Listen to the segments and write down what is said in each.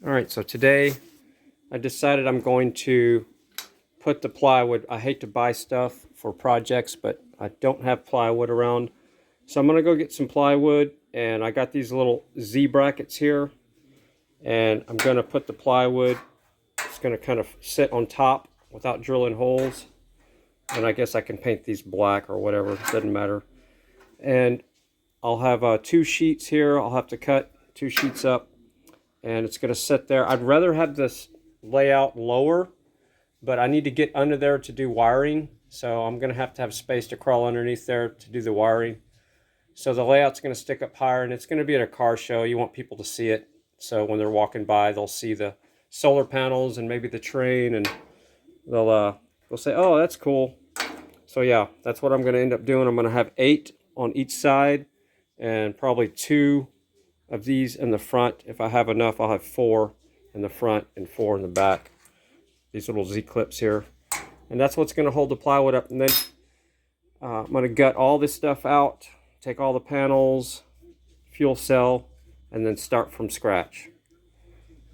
All right, so today I decided I'm going to put the plywood. I hate to buy stuff for projects, but I don't have plywood around. So I'm gonna go get some plywood, and I got these little Z brackets here, and I'm gonna put the plywood. It's gonna kind of sit on top without drilling holes. And I guess I can paint these black or whatever, doesn't matter. And I'll have 2 sheets here. I'll have to cut 2 sheets up, and it's gonna sit there. I'd rather have this layout lower, but I need to get under there to do wiring, so I'm gonna have to have space to crawl underneath there to do the wiring. So the layout's gonna stick up higher, and it's gonna be at a car show. You want people to see it, so when they're walking by, they'll see the solar panels and maybe the train, and they'll say, "Oh, that's cool." So yeah, that's what I'm gonna end up doing. I'm gonna have 8 on each side, and probably 2 of these in the front. If I have enough, I'll have 4 in the front and 4 in the back. These little Z clips here, and that's what's going to hold the plywood up. And then I'm going to gut all this stuff out, take all the panels, fuel cell, and then start from scratch.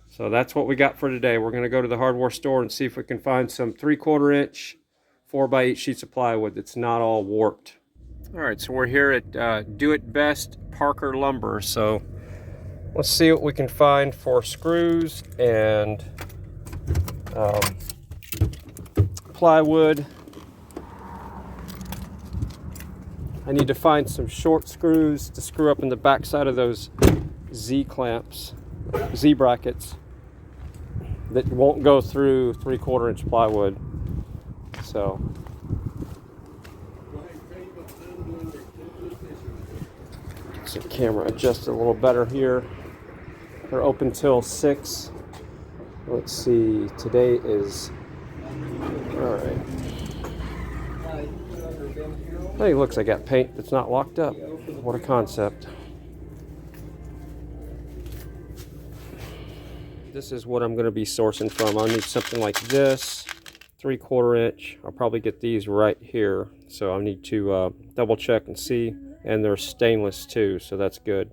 So that's what we got for today. We're going to go to the hardware store and see if we can find some 3/4 inch 4x8 sheets of plywood that's not all warped. All right, so we're here at Do It Best Parker Lumber. So let's see what we can find for screws and plywood. I need to find some short screws to screw up in the back side of those Z clamps, Z brackets that won't go through 3/4 inch plywood. So get the camera adjusted a little better here. They're open till 6. Let's see, today is, all right. Hey, looks, I got paint that's not locked up. What a concept. This is what I'm going to be sourcing from. I'll need something like this, 3/4 inch. I'll probably get these right here. So I need to double check and see. And they're stainless too, so that's good.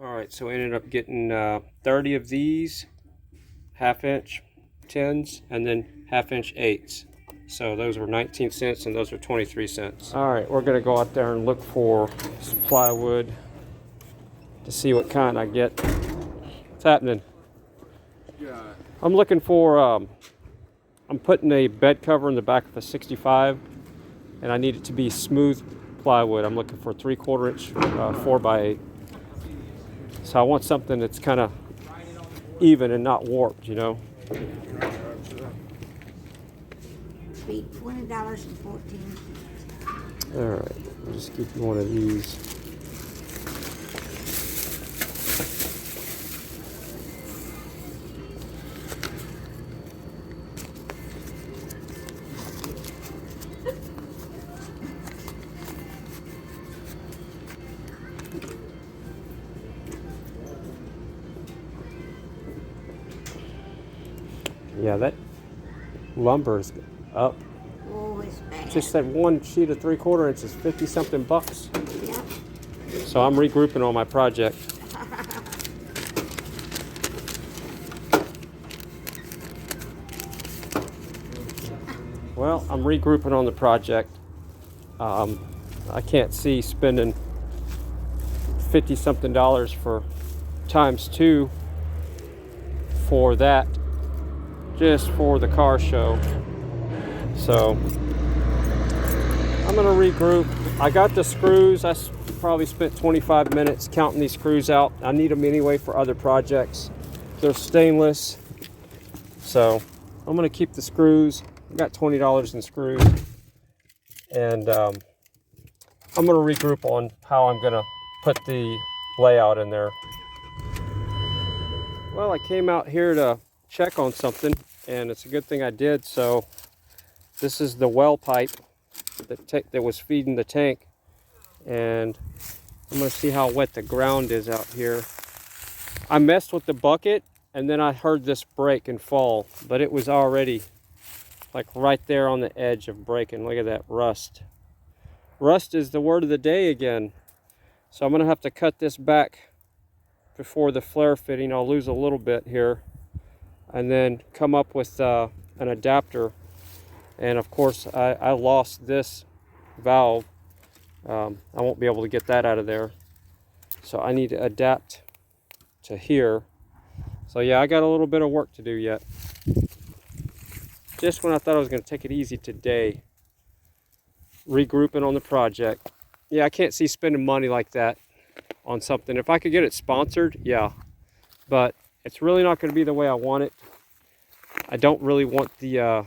All right, so I ended up getting 30 of these 1/2 inch 10s and then 1/2 inch 8s. So those were 19 cents and those are 23 cents. All right, we're gonna go out there and look for some plywood to see what kind I get. What's happening? Yeah. I'm looking for, I'm putting a bed cover in the back of a 65, and I need it to be smooth plywood. I'm looking for 3/4 inch 4x8. So I want something that's kind of even and not warped, you know. Be $20.14. All right, I'll just give you one of these. Yeah, that lumber is up. Oh, it's bad. Just that one sheet of 3/4 inch is 50 something bucks. Yep. So I'm regrouping on my project. Well, I'm regrouping on the project. I can't see spending 50 something dollars for ×2 for that, just for the car show. So I'm gonna regroup. I got the screws. I probably spent 25 minutes counting these screws out. I need them anyway for other projects. They're stainless. So I'm gonna keep the screws. I got $20 in screws. And I'm gonna regroup on how I'm gonna put the layout in there. Well, I came out here to check on something, and it's a good thing I did. So this is the well pipe that was feeding the tank, and I'm gonna see how wet the ground is out here. I messed with the bucket, and then I heard this break and fall, but it was already like right there on the edge of breaking. Look at that rust. Rust is the word of the day again. So I'm going to have to cut this back before the flare fitting. I'll lose a little bit here. And then come up with an adapter. And of course, I lost this valve. I won't be able to get that out of there. So I need to adapt to here. So yeah, I got a little bit of work to do yet. Just when I thought I was going to take it easy today, regrouping on the project. Yeah, I can't see spending money like that on something. If I could get it sponsored, yeah. But it's really not going to be the way I want it. I don't really want the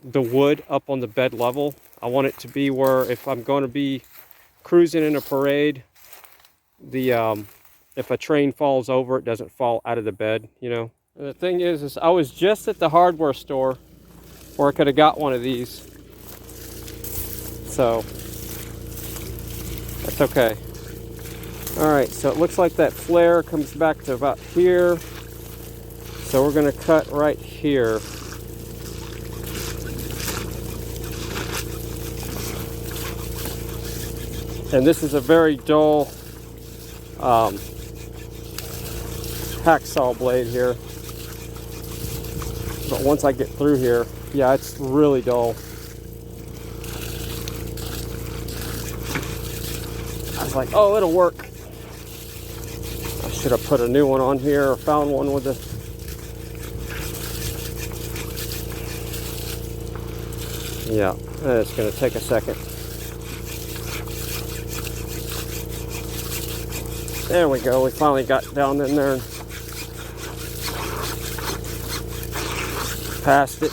wood up on the bed level. I want it to be where if I'm going to be cruising in a parade, if a train falls over, it doesn't fall out of the bed, you know. And the thing is I was just at the hardware store where I could have got one of these. So that's okay. All right, so it looks like that flare comes back to about here. So we're going to cut right here. And this is a very dull hacksaw blade here. But once I get through here, yeah, it's really dull. I was like, oh, it'll work. I should have put a new one on here or found one with a... Yeah, it's going to take a second. There we go. We finally got down in there and past it.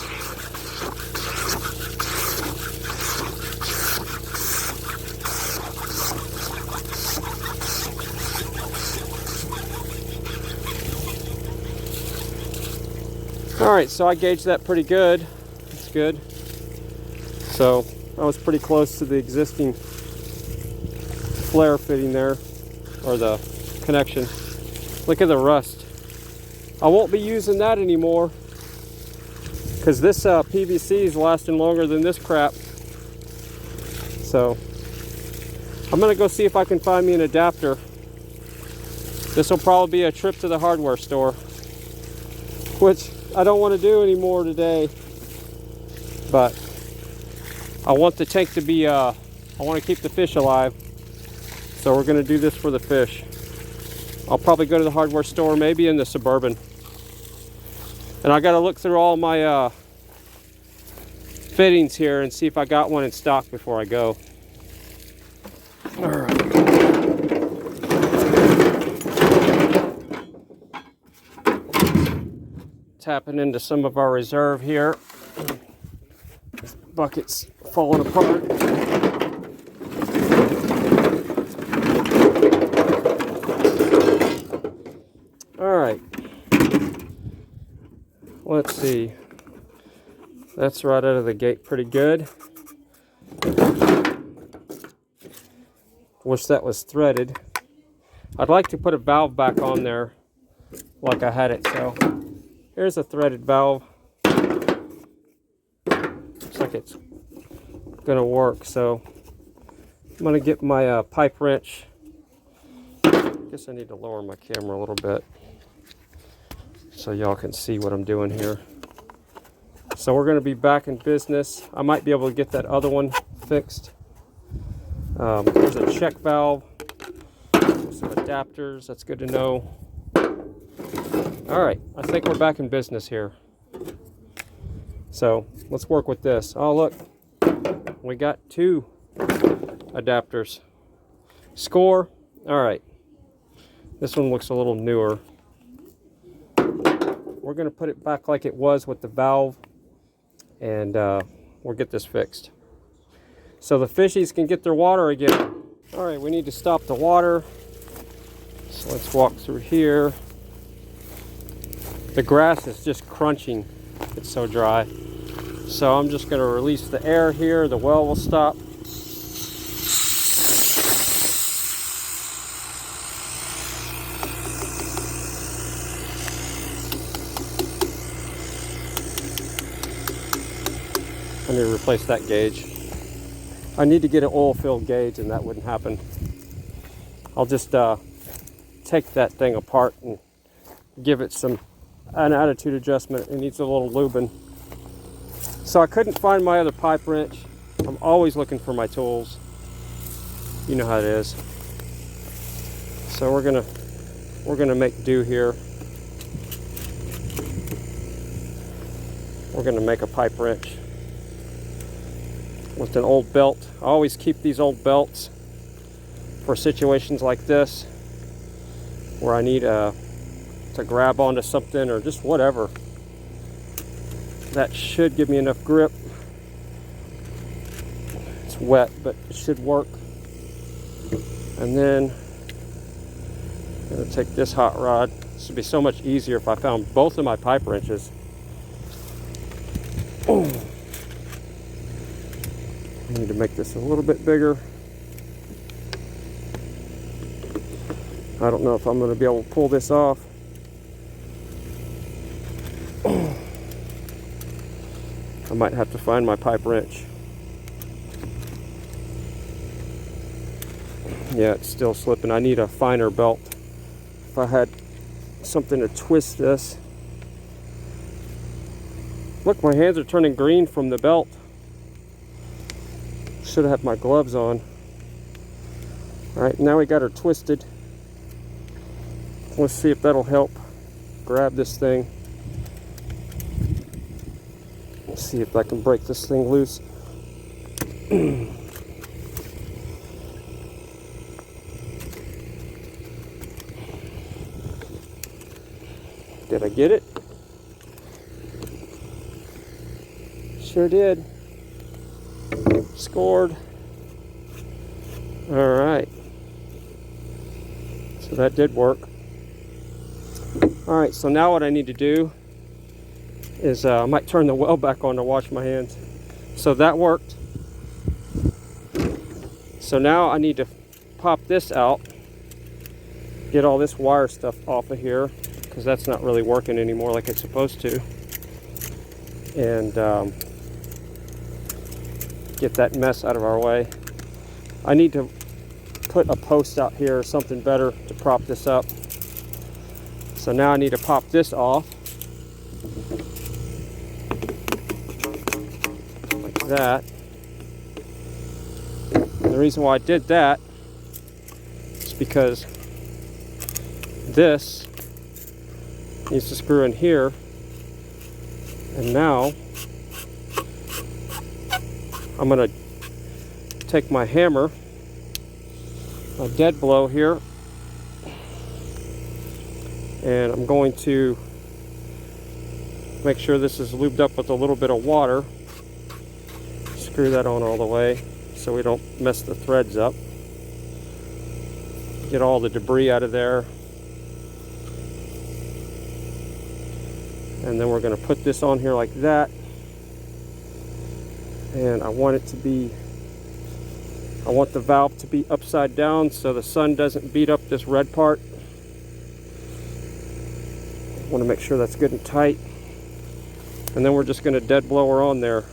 All right, so I gauged that pretty good. That's good. So I was pretty close to the existing flare fitting there, or the connection. Look at the rust. I won't be using that anymore because this PVC is lasting longer than this crap. So I'm gonna go see if I can find me an adapter. This will probably be a trip to the hardware store, which I don't want to do anymore today. But I want the tank to be, I want to keep the fish alive. So we're going to do this for the fish. I'll probably go to the hardware store, maybe in the Suburban. And I got to look through all my fittings here and see if I got one in stock before I go. All right. Tapping into some of our reserve here. This bucket's falling apart. All right. Let's see. That's right out of the gate pretty good. Wish that was threaded. I'd like to put a valve back on there like I had it, so here's a threaded valve. Looks like it's gonna work, so I'm gonna get my pipe wrench. I guess I need to lower my camera a little bit so y'all can see what I'm doing here. So we're gonna be back in business. I might be able to get that other one fixed. There's a check valve, some adapters, that's good to know. All right, I think we're back in business here. So let's work with this. Oh look, we got 2 adapters. Score. All right, this one looks a little newer. We're gonna put it back like it was with the valve, and we'll get this fixed so the fishies can get their water again. All right, we need to stop the water. So let's walk through here. The grass is just crunching. It's so dry. So I'm just going to release the air here. The well will stop. I need to replace that gauge. I need to get an oil-filled gauge, and that wouldn't happen I'll just take that thing apart and give it an attitude adjustment. It needs a little lubing. So I couldn't find my other pipe wrench. I'm always looking for my tools. You know how it is. So we're gonna make do here. We're gonna make a pipe wrench with an old belt. I always keep these old belts for situations like this where I need to grab onto something or just whatever. That should give me enough grip. It's wet, but it should work. And then I'm gonna take this hot rod. This would be so much easier if I found both of my pipe wrenches. I need to make this a little bit bigger. I don't know if I'm going to be able to pull this off. I might have to find my pipe wrench. Yeah, it's still slipping. I need a finer belt. If I had something to twist this. Look, my hands are turning green from the belt. Should have had my gloves on. Alright, now we got her twisted. Let's see if that'll help grab this thing. Let's see if I can break this thing loose. Did I get it? Sure did. Scored. All right. So that did work. All right, so now what I need to do is I might turn the well back on to wash my hands. So that worked. So now I need to pop this out, get all this wire stuff off of here, because that's not really working anymore like it's supposed to. And get that mess out of our way. I need to put a post out here or something better to prop this up. So now I need to pop this off like that. And the reason why I did that is because this needs to screw in here. And now I'm going to take my hammer, my dead blow here, and I'm going to make sure this is lubed up with a little bit of water. Screw that on all the way so we don't mess the threads up. Get all the debris out of there. And then we're going to put this on here like that. And I want it to be, I want the valve to be upside down so the sun doesn't beat up this red part. I want to make sure that's good and tight. And then we're just going to dead blow her on there.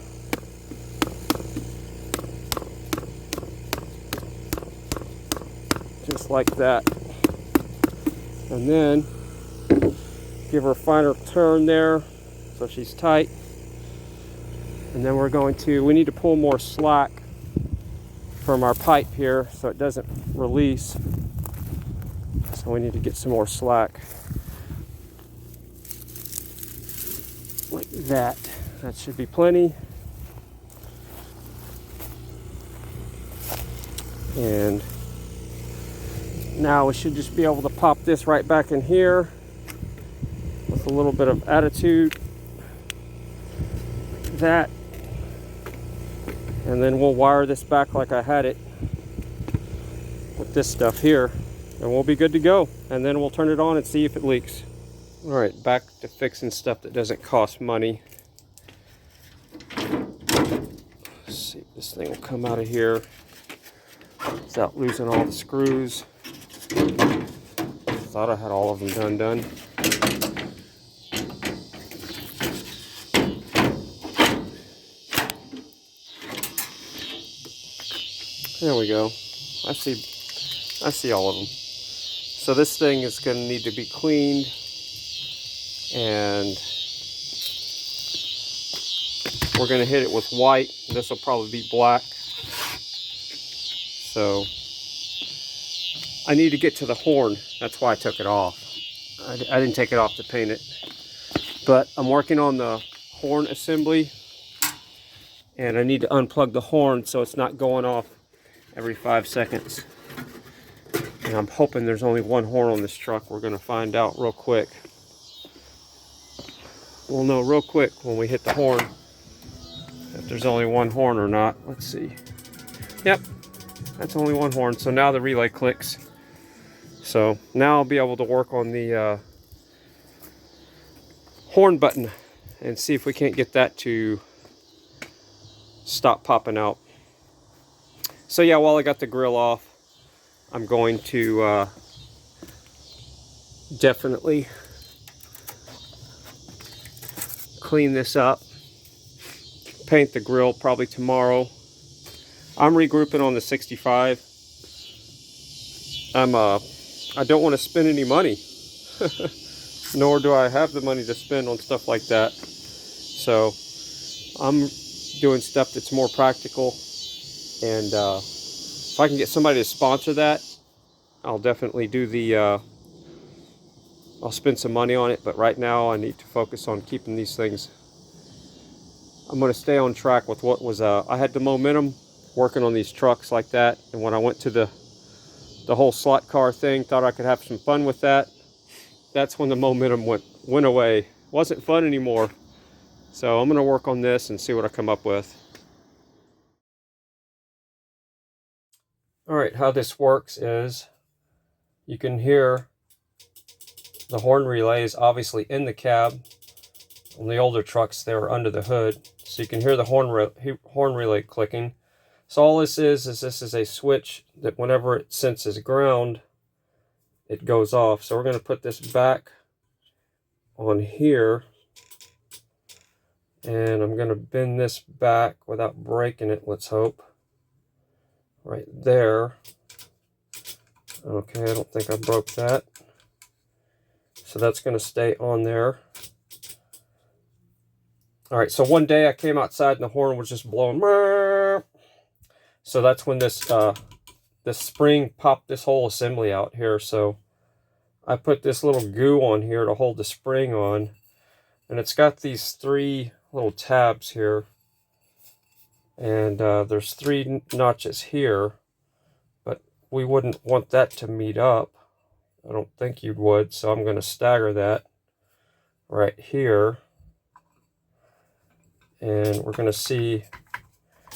Just like that. And then give her a finer turn there so she's tight. And then we're going to, we need to pull more slack from our pipe here so it doesn't release. So we need to get some more slack. Like that. That should be plenty. And now we should just be able to pop this right back in here with a little bit of attitude. Like that. And then we'll wire this back like I had it with this stuff here, and we'll be good to go. And then we'll turn it on and see if it leaks. All right, back to fixing stuff that doesn't cost money. Let's see if this thing will come out of here without losing all the screws. Thought I had all of them done. There we go. I I see all of them. So this thing is going to need to be cleaned, and we're going to hit it with white. This will probably be black. So I need to get to the horn. That's why I took it off. I didn't take it off to paint it. But I'm working on the horn assembly, and I need to unplug the horn so it's not going off every 5 seconds. And I'm hoping there's only one horn on this truck. We're going to find out real quick. We'll know real quick when we hit the horn if there's only one horn or not. Let's see. Yep, that's only one horn. So now the relay clicks. So now I'll be able to work on the horn button and see if we can't get that to stop popping out. So yeah, while I got the grill off, I'm going to definitely clean this up, paint the grill probably tomorrow. I'm regrouping on the 65. I don't want to spend any money, nor do I have the money to spend on stuff like that. So I'm doing stuff that's more practical, and if I can get somebody to sponsor that, I'll definitely do the I'll spend some money on it. But right now I need to focus on keeping these things. I'm going to stay on track with what was I had the momentum working on these trucks like that, and when I went to the whole slot car thing, thought I could have some fun with that. That's when the momentum went away. Wasn't fun anymore. So I'm going to work on this and see what I come up with. Alright, how this works is you can hear the horn relay is obviously in the cab. On the older trucks, they were under the hood. So you can hear the horn relay clicking. So all this is this is a switch that whenever it senses ground, it goes off. So we're going to put this back on here. And I'm going to bend this back without breaking it, let's hope. Right there. Okay, I don't think I broke that. So that's going to stay on there. Alright, so one day I came outside and the horn was just blowing. So that's when this spring popped this whole assembly out here. So I put this little goo on here to hold the spring on. And it's got these 3 little tabs here. And there's 3 notches here. But we wouldn't want that to meet up. I don't think you would. So I'm going to stagger that right here. And we're going to see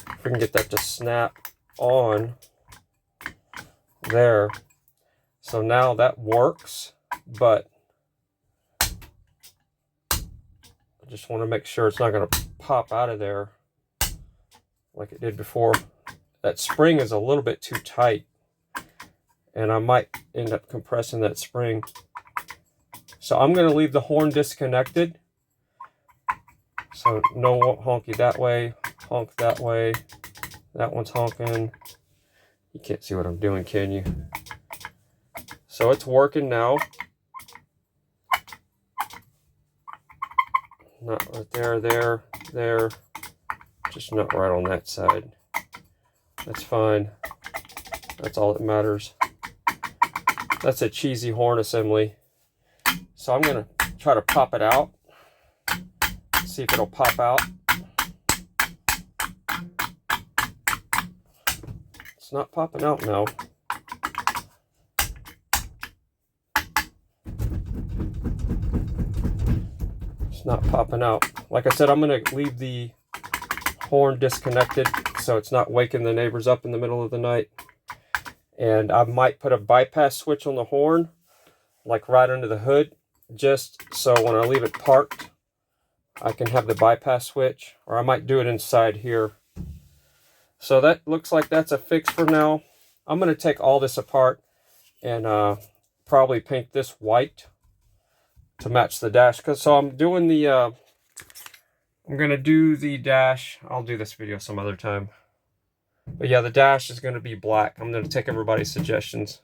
if we can get that to snap on there. So now that works, but I just want to make sure it's not going to pop out of there like it did before. That spring is a little bit too tight, and I might end up compressing that spring. So I'm going to leave the horn disconnected. So no honky that way, honk that way. That one's honking. You can't see what I'm doing, can you? So it's working now. Not right there, there. Just not right on that side. That's fine. That's all that matters. That's a cheesy horn assembly. So I'm going to try to pop it out. See if it'll pop out. It's not popping out now. It's not popping out. Like I said, I'm going to leave the horn disconnected so it's not waking the neighbors up in the middle of the night. And I might put a bypass switch on the horn, like right under the hood, just so when I leave it parked, I can have the bypass switch, or I might do it inside here. So that looks like that's a fix for now. I'm going to take all this apart and probably paint this white to match the dash. So I'm doing the, I'm going to do the dash. I'll do this video some other time. But yeah, the dash is going to be black. I'm going to take everybody's suggestions.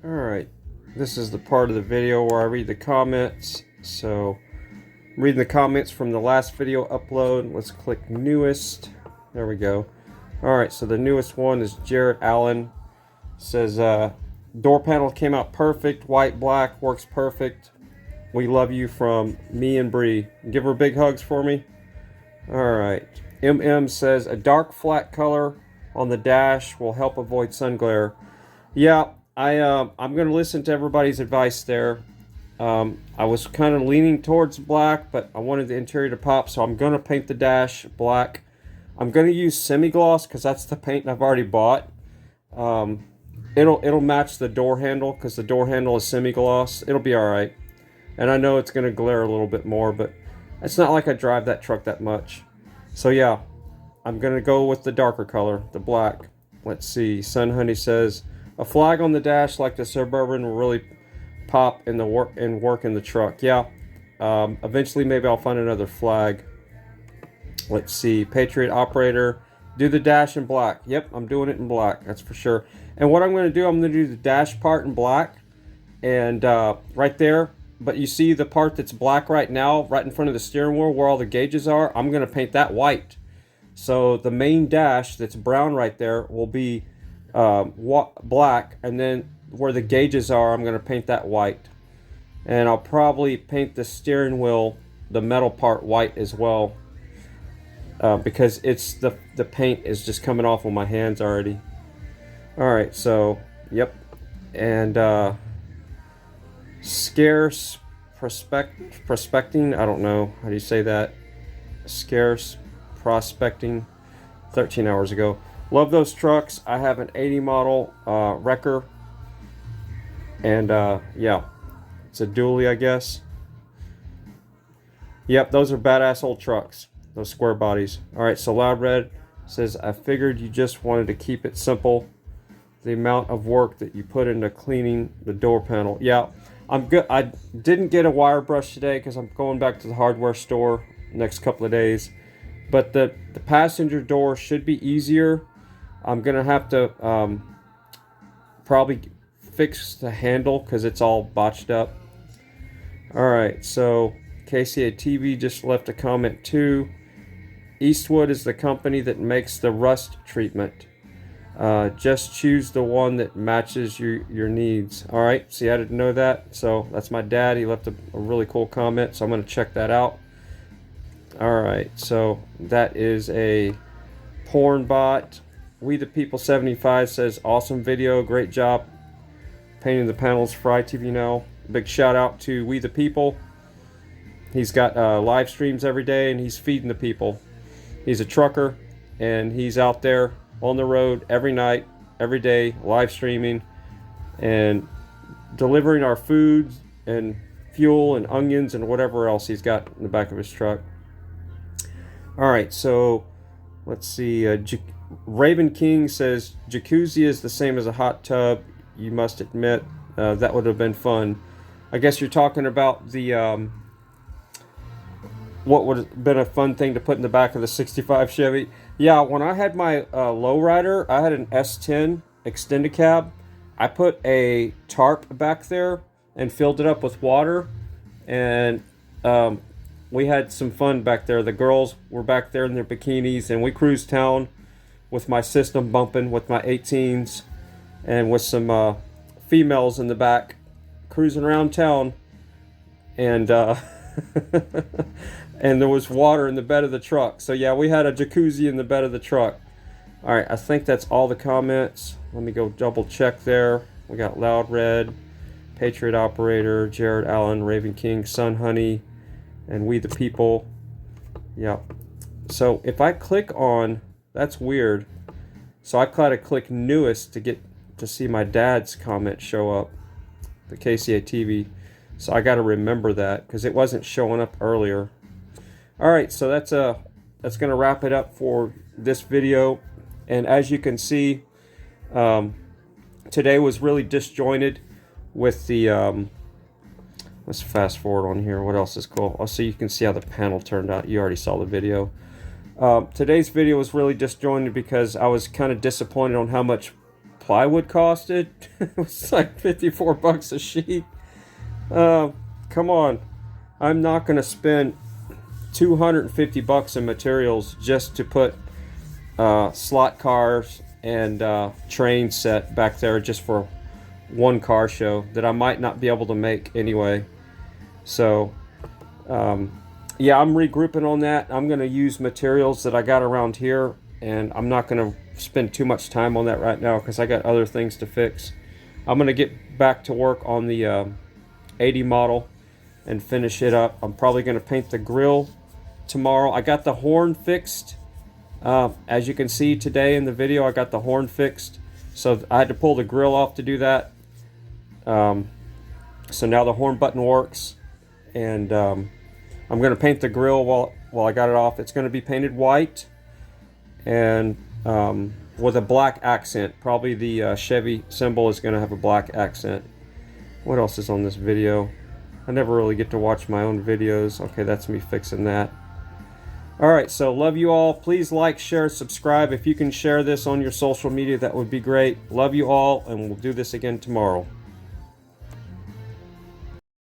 Alright, this is the part of the video where I read the comments. So, I'm reading the comments from the last video upload. Let's click newest. There we go. Alright, so the newest one is Jared Allen. Says, door panel came out perfect. White, black, works perfect. We love you, from me and Bree. Give her big hugs for me. Alright. MM says, a dark flat color on the dash will help avoid sun glare. Yeah, I'm going to listen to everybody's advice there. I was kind of leaning towards black, but I wanted the interior to pop, so I'm going to paint the dash black. I'm going to use semi-gloss because that's the paint I've already bought. It'll match the door handle because the door handle is semi-gloss. It'll be alright. And I know it's going to glare a little bit more, but it's not like I drive that truck that much. So yeah, I'm going to go with the darker color, the black. Let's see, Sun Honey says, a flag on the dash like the Suburban will really pop in the work in the truck. Yeah, eventually maybe I'll find another flag. Let's see, Patriot Operator, do the dash in black. Yep, I'm doing it in black, that's for sure. And what I'm going to do, I'm going to do the dash part in black. And right there, but you see the part that's black right now, right in front of the steering wheel where all the gauges are, I'm going to paint that white. So the main dash that's brown right there will be black, and then where the gauges are, I'm going to paint that white. And I'll probably paint the steering wheel, the metal part, white as well, because it's the paint is just coming off on my hands already. Alright, so yep. And scarce prospecting, I don't know how do you say that, scarce prospecting, 13 hours ago. Love those trucks. I have an 80 model wrecker, and yeah, it's a dually, I guess. Yep, those are badass old trucks, those square bodies. Alright, so Loud Red says, I figured you just wanted to keep it simple, the amount of work that you put into cleaning the door panel. Yeah, I'm good. I didn't get a wire brush today because I'm going back to the hardware store next couple of days. But the passenger door should be easier. I'm going to have to probably fix the handle because it's all botched up. Alright, so KCA TV just left a comment too. Eastwood is the company that makes the rust treatment. Just choose the one that matches your needs. Alright, see, I didn't know that. So that's my dad. He left a really cool comment, so I'm going to check that out. Alright, so that is a porn bot. We the People 75 says, awesome video, great job painting the panels for ITV Now. Big shout out to We the People. He's got live streams every day and he's feeding the people. He's a trucker and he's out there on the road every night, every day, live streaming and delivering our food and fuel and onions and whatever else he's got in the back of his truck. Alright, so let's see. Raven King says, jacuzzi is the same as a hot tub. You must admit, that would have been fun. I guess you're talking about the, what would have been a fun thing to put in the back of the 65 Chevy. Yeah, when I had my lowrider, I had an S10 extended cab. I put a tarp back there and filled it up with water. And we had some fun back there. The girls were back there in their bikinis, and we cruised town with my system bumping with my 18s and with some females in the back cruising around town. And and there was water in the bed of the truck. So yeah, we had a jacuzzi in the bed of the truck. Alright, I think that's all the comments. Let me go double check there. We got Loud Red, Patriot Operator, Jared Allen, Raven King, Sun Honey, and We the People. Yeah. So if I click on, that's weird. So I gotta click newest to get to see my dad's comment show up, the KCA TV. So I gotta remember that because it wasn't showing up earlier. All right, so that's gonna wrap it up for this video. And as you can see, today was really disjointed with the. Let's fast forward on here. What else is cool? So you can see how the panel turned out. You already saw the video. Today's video was really disjointed because I was kind of disappointed on how much plywood costed. It was like 54 bucks a sheet. Come on. I'm not going to spend 250 bucks in materials just to put slot cars and train set back there just for one car show that I might not be able to make anyway. So yeah, I'm regrouping on that. I'm going to use materials that I got around here, and I'm not going to spend too much time on that right now because I got other things to fix. I'm going to get back to work on the 80 model and finish it up. I'm probably going to paint the grill tomorrow. I got the horn fixed. As you can see today in the video, I got the horn fixed. So I had to pull the grill off to do that. So now the horn button works. And I'm going to paint the grill while I got it off. It's going to be painted white and with a black accent. Probably the Chevy symbol is going to have a black accent. What else is on this video? I never really get to watch my own videos. Okay, that's me fixing that. Alright, so love you all. Please like, share, subscribe. If you can share this on your social media, that would be great. Love you all, and we'll do this again tomorrow.